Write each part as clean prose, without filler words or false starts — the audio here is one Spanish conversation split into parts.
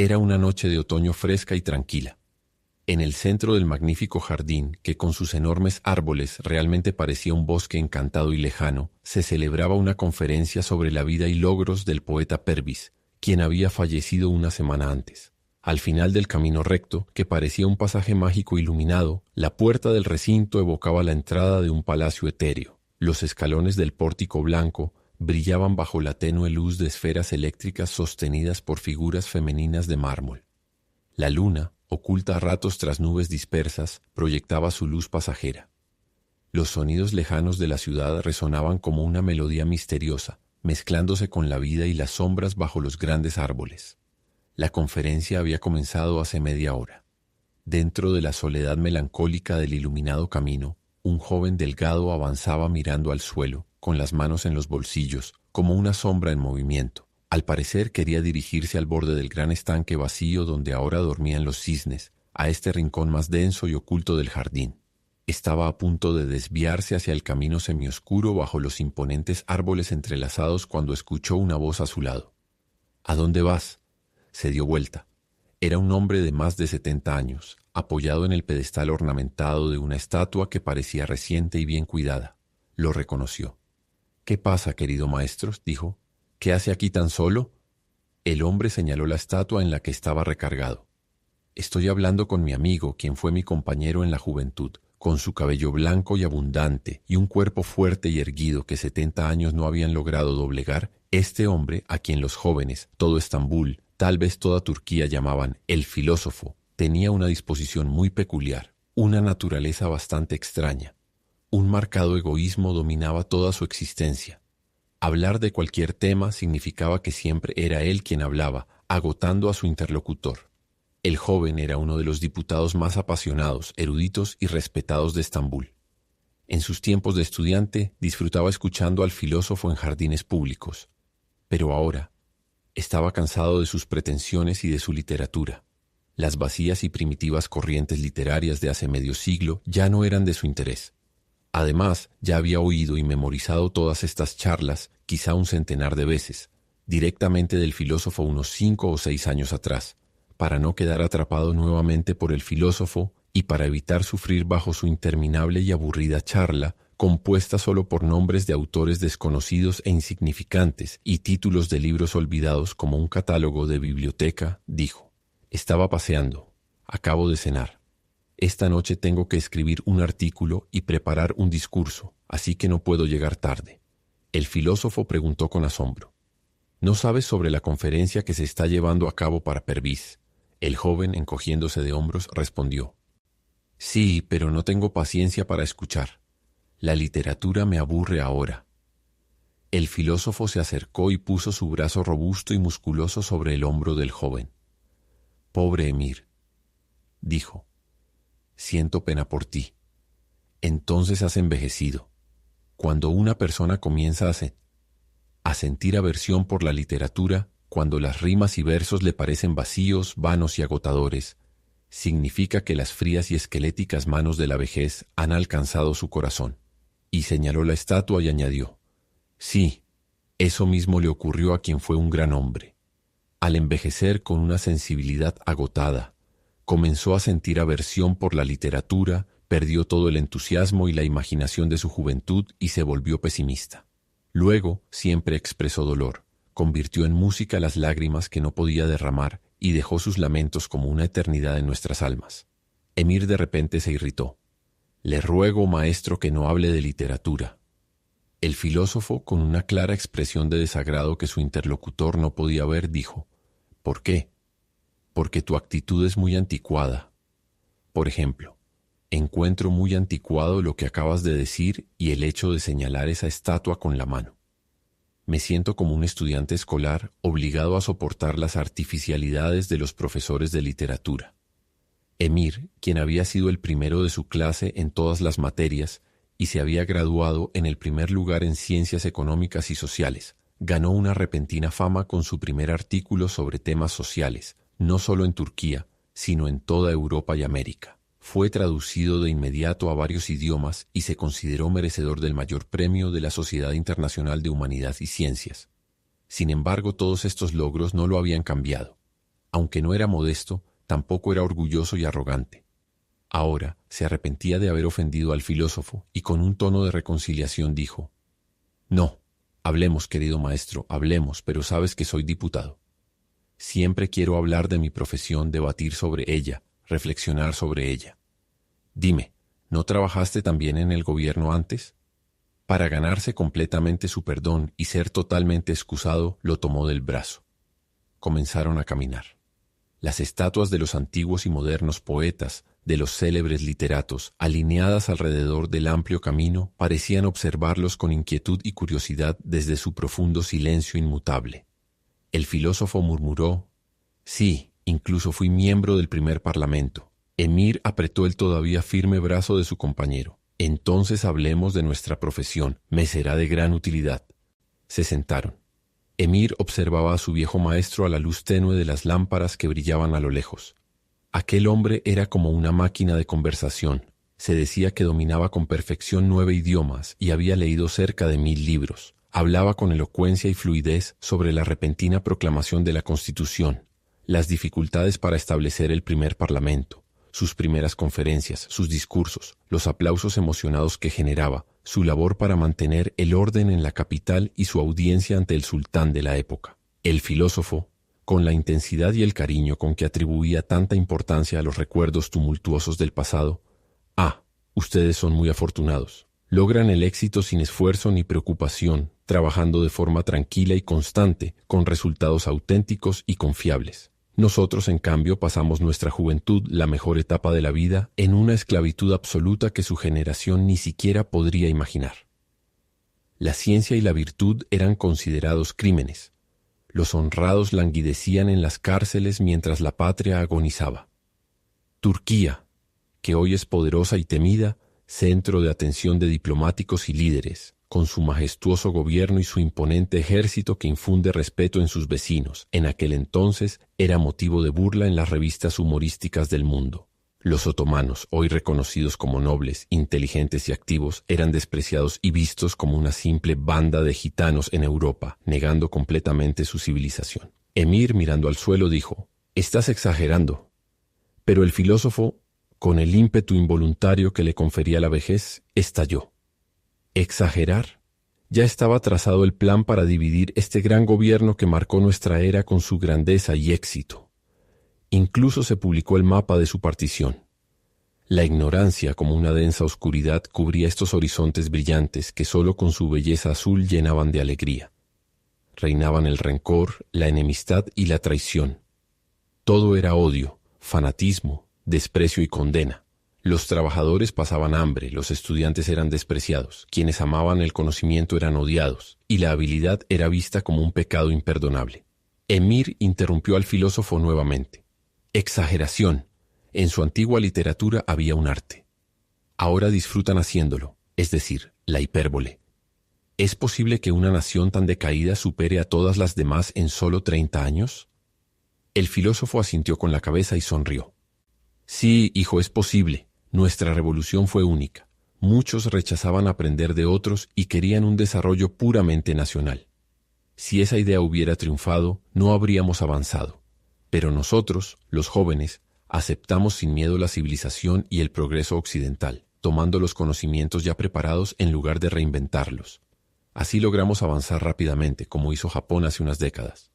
Era una noche de otoño fresca y tranquila. En el centro del magnífico jardín, que con sus enormes árboles realmente parecía un bosque encantado y lejano, se celebraba una conferencia sobre la vida y logros del poeta Purvis, quien había fallecido una semana antes. Al final del camino recto, que parecía un pasaje mágico iluminado, la puerta del recinto evocaba la entrada de un palacio etéreo. Los escalones del pórtico blanco brillaban bajo la tenue luz de esferas eléctricas sostenidas por figuras femeninas de mármol. La luna, oculta a ratos tras nubes dispersas, proyectaba su luz pasajera. Los sonidos lejanos de la ciudad resonaban como una melodía misteriosa, mezclándose con la vida y las sombras bajo los grandes árboles. La conferencia había comenzado hace media hora. Dentro de la soledad melancólica del iluminado camino, un joven delgado avanzaba mirando al suelo, con las manos en los bolsillos, como una sombra en movimiento. Al parecer quería dirigirse al borde del gran estanque vacío donde ahora dormían los cisnes, a este rincón más denso y oculto del jardín. Estaba a punto de desviarse hacia el camino semioscuro bajo los imponentes árboles entrelazados cuando escuchó una voz a su lado. «¿A dónde vas?». Se dio vuelta. Era un hombre de más de 70 años, apoyado en el pedestal ornamentado de una estatua que parecía reciente y bien cuidada. Lo reconoció. «¿Qué pasa, querido maestro?», dijo. «¿Qué hace aquí tan solo?». El hombre señaló la estatua en la que estaba recargado. «Estoy hablando con mi amigo, quien fue mi compañero en la juventud, con su cabello blanco y abundante y un cuerpo fuerte y erguido que 70 años no habían logrado doblegar. Este hombre, a quien los jóvenes, todo Estambul, tal vez toda Turquía llamaban el filósofo, tenía una disposición muy peculiar, una naturaleza bastante extraña. Un marcado egoísmo dominaba toda su existencia. Hablar de cualquier tema significaba que siempre era él quien hablaba, agotando a su interlocutor. El joven era uno de los diputados más apasionados, eruditos y respetados de Estambul. En sus tiempos de estudiante disfrutaba escuchando al filósofo en jardines públicos. Pero ahora estaba cansado de sus pretensiones y de su literatura. Las vacías y primitivas corrientes literarias de hace medio siglo ya no eran de su interés. Además, ya había oído y memorizado todas estas charlas, quizá un centenar de veces, directamente del filósofo unos 5 o 6 años atrás, para no quedar atrapado nuevamente por el filósofo y para evitar sufrir bajo su interminable y aburrida charla, compuesta solo por nombres de autores desconocidos e insignificantes y títulos de libros olvidados como un catálogo de biblioteca, dijo. Estaba paseando. Acabo de cenar. Esta noche tengo que escribir un artículo y preparar un discurso, así que no puedo llegar tarde. El filósofo preguntó con asombro. ¿No sabes sobre la conferencia que se está llevando a cabo para Purvis? El joven, encogiéndose de hombros, respondió. Sí, pero no tengo paciencia para escuchar. La literatura me aburre ahora. El filósofo se acercó y puso su brazo robusto y musculoso sobre el hombro del joven. Pobre Emir, dijo. Siento pena por ti. Entonces has envejecido. Cuando una persona comienza a sentir aversión por la literatura, cuando las rimas y versos le parecen vacíos, vanos y agotadores, significa que las frías y esqueléticas manos de la vejez han alcanzado su corazón. Y señaló la estatua y añadió, sí, eso mismo le ocurrió a quien fue un gran hombre. Al envejecer con una sensibilidad agotada, comenzó a sentir aversión por la literatura, perdió todo el entusiasmo y la imaginación de su juventud y se volvió pesimista. Luego siempre expresó dolor, convirtió en música las lágrimas que no podía derramar y dejó sus lamentos como una eternidad en nuestras almas. Emir de repente se irritó. Le ruego, maestro, que no hable de literatura. El filósofo, con una clara expresión de desagrado que su interlocutor no podía ver, dijo, ¿por qué? Porque tu actitud es muy anticuada. Por ejemplo, encuentro muy anticuado lo que acabas de decir y el hecho de señalar esa estatua con la mano. Me siento como un estudiante escolar obligado a soportar las artificialidades de los profesores de literatura. Emir, quien había sido el primero de su clase en todas las materias y se había graduado en el primer lugar en ciencias económicas y sociales, ganó una repentina fama con su primer artículo sobre temas sociales, no solo en Turquía, sino en toda Europa y América. Fue traducido de inmediato a varios idiomas y se consideró merecedor del mayor premio de la Sociedad Internacional de Humanidad y Ciencias. Sin embargo, todos estos logros no lo habían cambiado. Aunque no era modesto, tampoco era orgulloso y arrogante. Ahora se arrepentía de haber ofendido al filósofo y con un tono de reconciliación dijo: «No, hablemos, querido maestro, hablemos, pero sabes que soy diputado. Siempre quiero hablar de mi profesión, debatir sobre ella, reflexionar sobre ella. Dime, ¿no trabajaste también en el gobierno antes?». Para ganarse completamente su perdón y ser totalmente excusado, lo tomó del brazo. Comenzaron a caminar. Las estatuas de los antiguos y modernos poetas, de los célebres literatos, alineadas alrededor del amplio camino, parecían observarlos con inquietud y curiosidad desde su profundo silencio inmutable. El filósofo murmuró: «Sí, incluso fui miembro del primer parlamento». Emir apretó el todavía firme brazo de su compañero. «Entonces hablemos de nuestra profesión, me será de gran utilidad». Se sentaron. Emir observaba a su viejo maestro a la luz tenue de las lámparas que brillaban a lo lejos. Aquel hombre era como una máquina de conversación. Se decía que dominaba con perfección 9 idiomas y había leído cerca de 1000 libros. Hablaba con elocuencia y fluidez sobre la repentina proclamación de la Constitución, las dificultades para establecer el primer parlamento, sus primeras conferencias, sus discursos, los aplausos emocionados que generaba, su labor para mantener el orden en la capital y su audiencia ante el sultán de la época. El filósofo, con la intensidad y el cariño con que atribuía tanta importancia a los recuerdos tumultuosos del pasado: «Ah, ustedes son muy afortunados. Logran el éxito sin esfuerzo ni preocupación, trabajando de forma tranquila y constante, con resultados auténticos y confiables. Nosotros, en cambio, pasamos nuestra juventud, la mejor etapa de la vida, en una esclavitud absoluta que su generación ni siquiera podría imaginar». La ciencia y la virtud eran considerados crímenes. Los honrados languidecían en las cárceles mientras la patria agonizaba. Turquía, que hoy es poderosa y temida, centro de atención de diplomáticos y líderes, con su majestuoso gobierno y su imponente ejército que infunde respeto en sus vecinos, en aquel entonces era motivo de burla en las revistas humorísticas del mundo. Los otomanos, hoy reconocidos como nobles, inteligentes y activos, eran despreciados y vistos como una simple banda de gitanos en Europa, negando completamente su civilización. Emir, mirando al suelo, dijo: «Estás exagerando». Pero el filósofo, con el ímpetu involuntario que le confería la vejez, estalló. ¿Exagerar? Ya estaba trazado el plan para dividir este gran gobierno que marcó nuestra era con su grandeza y éxito. Incluso se publicó el mapa de su partición. La ignorancia, como una densa oscuridad, cubría estos horizontes brillantes que sólo con su belleza azul llenaban de alegría. Reinaban el rencor, la enemistad y la traición. Todo era odio, fanatismo, desprecio y condena. Los trabajadores pasaban hambre, los estudiantes eran despreciados, quienes amaban el conocimiento eran odiados, y la habilidad era vista como un pecado imperdonable. Emir interrumpió al filósofo nuevamente. «Exageración. En su antigua literatura había un arte. Ahora disfrutan haciéndolo, es decir, la hipérbole. ¿Es posible que una nación tan decaída supere a todas las demás en solo 30 años?» El filósofo asintió con la cabeza y sonrió. «Sí, hijo, es posible. Nuestra revolución fue única. Muchos rechazaban aprender de otros y querían un desarrollo puramente nacional. Si esa idea hubiera triunfado, no habríamos avanzado. Pero nosotros, los jóvenes, aceptamos sin miedo la civilización y el progreso occidental, tomando los conocimientos ya preparados en lugar de reinventarlos. Así logramos avanzar rápidamente, como hizo Japón hace unas décadas.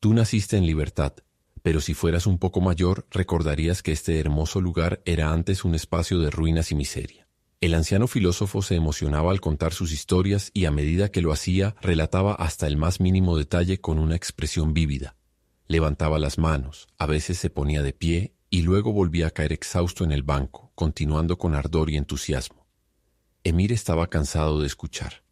Tú naciste en libertad, pero si fueras un poco mayor, recordarías que este hermoso lugar era antes un espacio de ruinas y miseria». El anciano filósofo se emocionaba al contar sus historias y a medida que lo hacía, relataba hasta el más mínimo detalle con una expresión vívida. Levantaba las manos, a veces se ponía de pie y luego volvía a caer exhausto en el banco, continuando con ardor y entusiasmo. Emir estaba cansado de escuchar.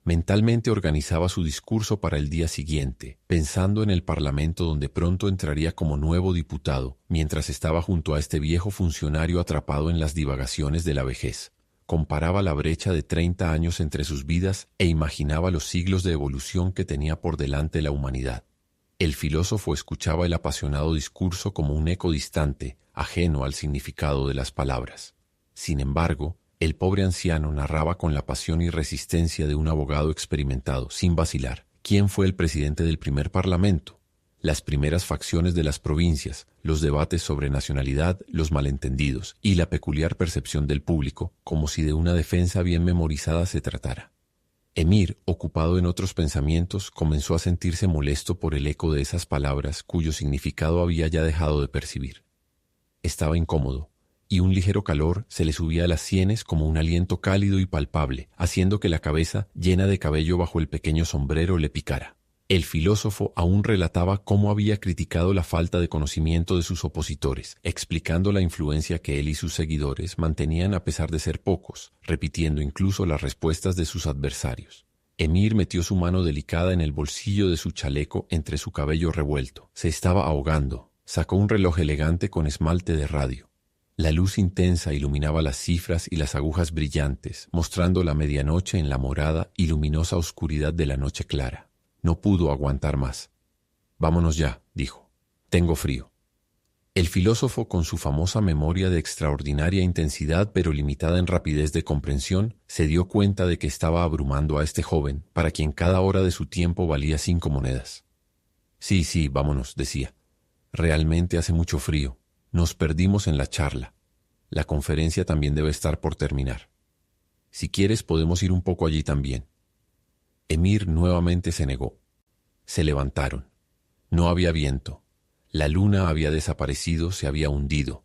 Mentalmente organizaba su discurso para el día siguiente, pensando en el parlamento donde pronto entraría como nuevo diputado, mientras estaba junto a este viejo funcionario atrapado en las divagaciones de la vejez. Comparaba la brecha de 30 años entre sus vidas e imaginaba los siglos de evolución que tenía por delante la humanidad. El filósofo escuchaba el apasionado discurso como un eco distante, ajeno al significado de las palabras. Sin embargo, el pobre anciano narraba con la pasión y resistencia de un abogado experimentado, sin vacilar. ¿Quién fue el presidente del primer parlamento? las primeras facciones de las provincias, los debates sobre nacionalidad, los malentendidos y la peculiar percepción del público, como si de una defensa bien memorizada se tratara. Emir, ocupado en otros pensamientos, comenzó a sentirse molesto por el eco de esas palabras cuyo significado había ya dejado de percibir. Estaba incómodo, y un ligero calor se le subía a las sienes como un aliento cálido y palpable, haciendo que la cabeza, llena de cabello bajo el pequeño sombrero, le picara. El filósofo aún relataba cómo había criticado la falta de conocimiento de sus opositores, explicando la influencia que él y sus seguidores mantenían a pesar de ser pocos, repitiendo incluso las respuestas de sus adversarios. Emir metió su mano delicada en el bolsillo de su chaleco entre su cabello revuelto. Se estaba ahogando. Sacó un reloj elegante con esmalte de radio. La luz intensa iluminaba las cifras y las agujas brillantes, mostrando la medianoche en la morada y luminosa oscuridad de la noche clara. No pudo aguantar más. «Vámonos ya», dijo. «Tengo frío». El filósofo, con su famosa memoria de extraordinaria intensidad pero limitada en rapidez de comprensión, se dio cuenta de que estaba abrumando a este joven, para quien cada hora de su tiempo valía 5 monedas. Sí, vámonos», decía. «Realmente hace mucho frío. Nos perdimos en la charla. La conferencia también debe estar por terminar. Si quieres podemos ir un poco allí también». Emir nuevamente se negó. Se levantaron. No había viento. La luna había desaparecido, se había hundido.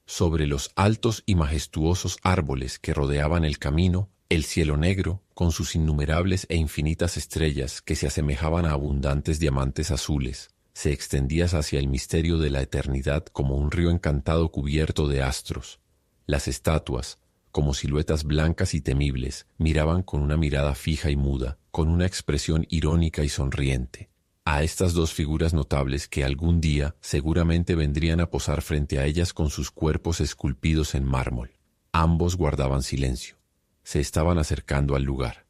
Sobre los altos y majestuosos árboles que rodeaban el camino, el cielo negro, con sus innumerables e infinitas estrellas que se asemejaban a abundantes diamantes azules, se extendía hacia el misterio de la eternidad como un río encantado cubierto de astros. Las estatuas, como siluetas blancas y temibles, miraban con una mirada fija y muda, con una expresión irónica y sonriente, a estas dos figuras notables que algún día seguramente vendrían a posar frente a ellas con sus cuerpos esculpidos en mármol. Ambos guardaban silencio. Se estaban acercando al lugar.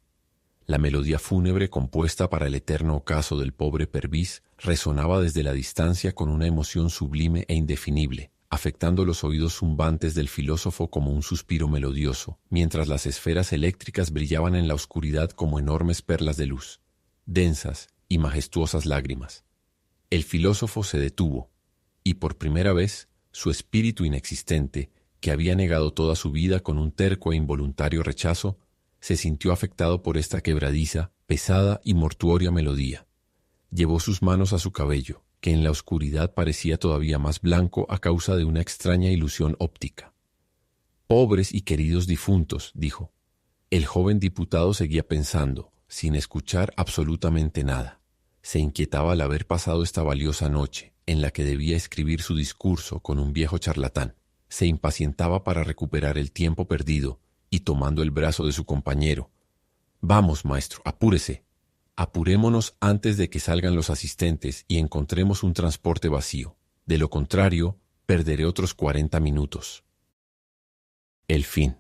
La melodía fúnebre compuesta para el eterno ocaso del pobre Perviz resonaba desde la distancia con una emoción sublime e indefinible, afectando los oídos zumbantes del filósofo como un suspiro melodioso, mientras las esferas eléctricas brillaban en la oscuridad como enormes perlas de luz, densas y majestuosas lágrimas. El filósofo se detuvo, y por primera vez su espíritu inexistente, que había negado toda su vida con un terco e involuntario rechazo, se sintió afectado por esta quebradiza, pesada y mortuoria melodía. Llevó sus manos a su cabello, que en la oscuridad parecía todavía más blanco a causa de una extraña ilusión óptica. «Pobres y queridos difuntos», dijo. El joven diputado seguía pensando, sin escuchar absolutamente nada. Se inquietaba al haber pasado esta valiosa noche, en la que debía escribir su discurso con un viejo charlatán. Se impacientaba para recuperar el tiempo perdido, y tomando el brazo de su compañero: «Vamos, maestro, apúrese. Apurémonos antes de que salgan los asistentes y encontremos un transporte vacío. De lo contrario, perderé otros 40 minutos». El fin.